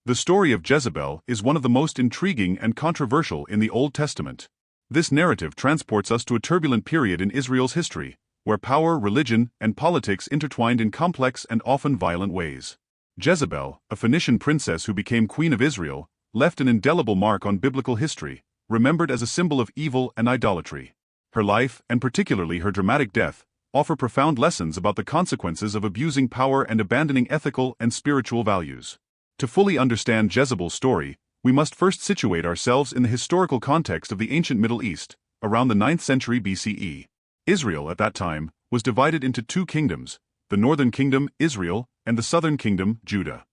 The story of Jezebel is one of the most intriguing and controversial in the Old Testament. This narrative transports us to a turbulent period in Israel's history, where power, religion, and politics intertwined in complex and often violent ways. Jezebel, a Phoenician princess who became queen of Israel, left an indelible mark on biblical history, remembered as a symbol of evil and idolatry. Her life, and particularly her dramatic death, offer profound lessons about the consequences of abusing power and abandoning ethical and spiritual values. To fully understand Jezebel's story, we must first situate ourselves in the historical context of the ancient Middle East, around the 9th century BCE. Israel at that time was divided into two kingdoms, the northern kingdom, Israel, and the southern kingdom, Judah.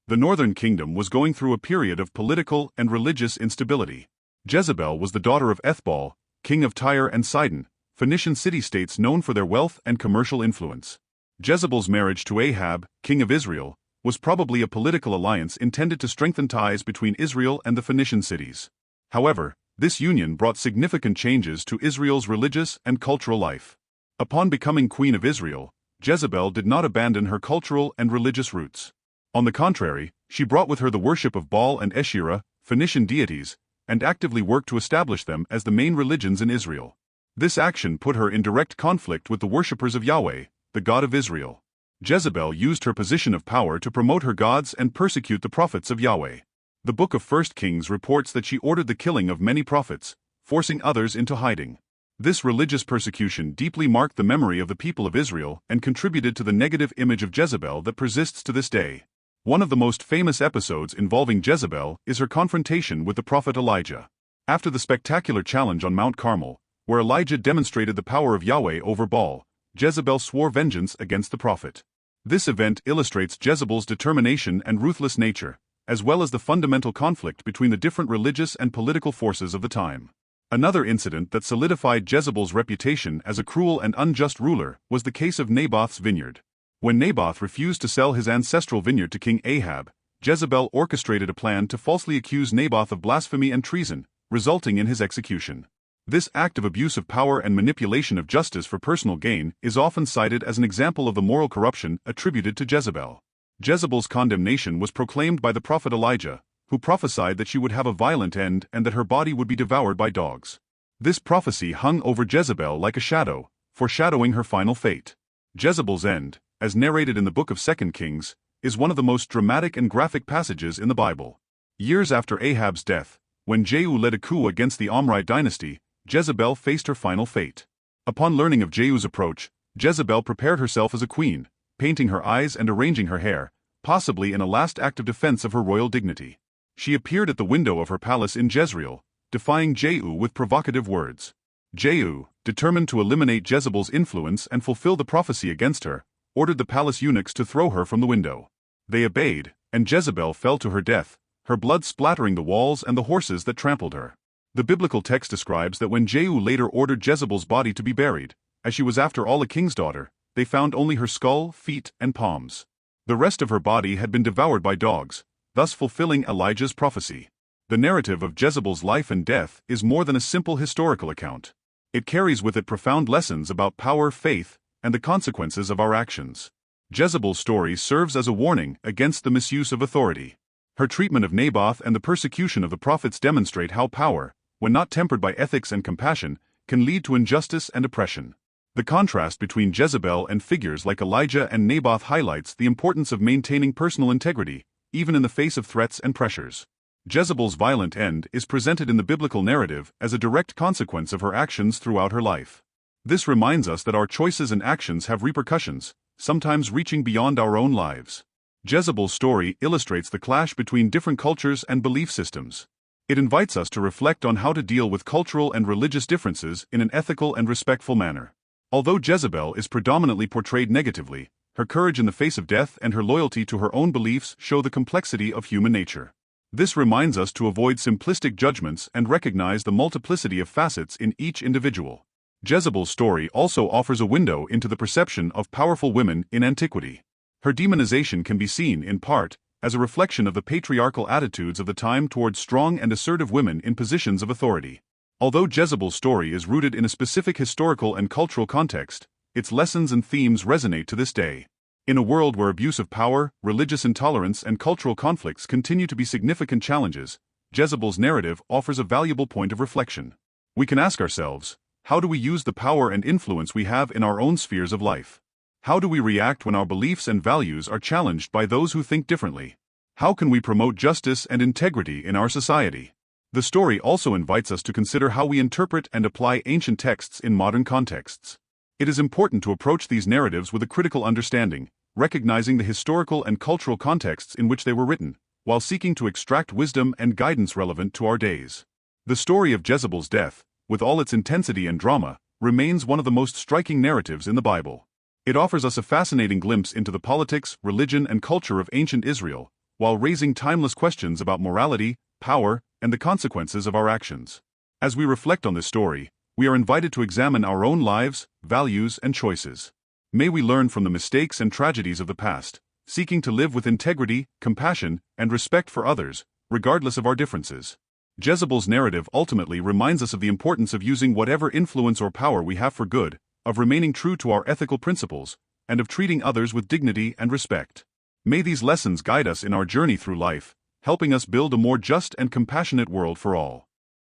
The northern kingdom was going through a period of political and religious instability. Jezebel was the daughter of Ethbaal, king of Tyre and Sidon, Phoenician city-states known for their wealth and commercial influence. Jezebel's marriage to Ahab, king of Israel, was probably a political alliance intended to strengthen ties between Israel and the Phoenician cities. However, this union brought significant changes to Israel's religious and cultural life. Upon becoming queen of Israel, Jezebel did not abandon her cultural and religious roots. On the contrary, she brought with her the worship of Baal and Asherah, Phoenician deities, and actively worked to establish them as the main religions in Israel. This action put her in direct conflict with the worshippers of Yahweh, the God of Israel. Jezebel used her position of power to promote her gods and persecute the prophets of Yahweh. The book of 1 Kings reports that she ordered the killing of many prophets, forcing others into hiding. This religious persecution deeply marked the memory of the people of Israel and contributed to the negative image of Jezebel that persists to this day. One of the most famous episodes involving Jezebel is her confrontation with the prophet Elijah. After the spectacular challenge on Mount Carmel, where Elijah demonstrated the power of Yahweh over Baal, Jezebel swore vengeance against the prophet. This event illustrates Jezebel's determination and ruthless nature, as well as the fundamental conflict between the different religious and political forces of the time. Another incident that solidified Jezebel's reputation as a cruel and unjust ruler was the case of Naboth's vineyard. When Naboth refused to sell his ancestral vineyard to King Ahab, Jezebel orchestrated a plan to falsely accuse Naboth of blasphemy and treason, resulting in his execution. This act of abuse of power and manipulation of justice for personal gain is often cited as an example of the moral corruption attributed to Jezebel. Jezebel's condemnation was proclaimed by the prophet Elijah, who prophesied that she would have a violent end and that her body would be devoured by dogs. This prophecy hung over Jezebel like a shadow, foreshadowing her final fate. Jezebel's end, as narrated in the book of 2 Kings, is one of the most dramatic and graphic passages in the Bible. Years after Ahab's death, when Jehu led a coup against the Omride dynasty, Jezebel faced her final fate. Upon learning of Jehu's approach, Jezebel prepared herself as a queen, painting her eyes and arranging her hair, possibly in a last act of defense of her royal dignity. She appeared at the window of her palace in Jezreel, defying Jehu with provocative words. Jehu, determined to eliminate Jezebel's influence and fulfill the prophecy against her, ordered the palace eunuchs to throw her from the window. They obeyed, and Jezebel fell to her death, her blood splattering the walls and the horses that trampled her. The biblical text describes that when Jehu later ordered Jezebel's body to be buried, as she was after all a king's daughter, they found only her skull, feet, and palms. The rest of her body had been devoured by dogs, thus fulfilling Elijah's prophecy. The narrative of Jezebel's life and death is more than a simple historical account. It carries with it profound lessons about power, faith, and the consequences of our actions. Jezebel's story serves as a warning against the misuse of authority. Her treatment of Naboth and the persecution of the prophets demonstrate how power, when not tempered by ethics and compassion, can lead to injustice and oppression. The contrast between Jezebel and figures like Elijah and Naboth highlights the importance of maintaining personal integrity, even in the face of threats and pressures. Jezebel's violent end is presented in the biblical narrative as a direct consequence of her actions throughout her life. This reminds us that our choices and actions have repercussions, sometimes reaching beyond our own lives. Jezebel's story illustrates the clash between different cultures and belief systems. It invites us to reflect on how to deal with cultural and religious differences in an ethical and respectful manner. Although Jezebel is predominantly portrayed negatively, her courage in the face of death and her loyalty to her own beliefs show the complexity of human nature. This reminds us to avoid simplistic judgments and recognize the multiplicity of facets in each individual. Jezebel's story also offers a window into the perception of powerful women in antiquity. Her demonization can be seen, in part, as a reflection of the patriarchal attitudes of the time towards strong and assertive women in positions of authority. Although Jezebel's story is rooted in a specific historical and cultural context, its lessons and themes resonate to this day. In a world where abuse of power, religious intolerance, and cultural conflicts continue to be significant challenges, Jezebel's narrative offers a valuable point of reflection. We can ask ourselves, how do we use the power and influence we have in our own spheres of life? How do we react when our beliefs and values are challenged by those who think differently? How can we promote justice and integrity in our society? The story also invites us to consider how we interpret and apply ancient texts in modern contexts. It is important to approach these narratives with a critical understanding, recognizing the historical and cultural contexts in which they were written, while seeking to extract wisdom and guidance relevant to our days. The story of Jezebel's death, with all its intensity and drama, remains one of the most striking narratives in the Bible. It offers us a fascinating glimpse into the politics, religion, and culture of ancient Israel, while raising timeless questions about morality, power, and the consequences of our actions. As we reflect on this story, we are invited to examine our own lives, values, and choices. May we learn from the mistakes and tragedies of the past, seeking to live with integrity, compassion, and respect for others, regardless of our differences. Jezebel's narrative ultimately reminds us of the importance of using whatever influence or power we have for good, of remaining true to our ethical principles, and of treating others with dignity and respect. May these lessons guide us in our journey through life, helping us build a more just and compassionate world for all.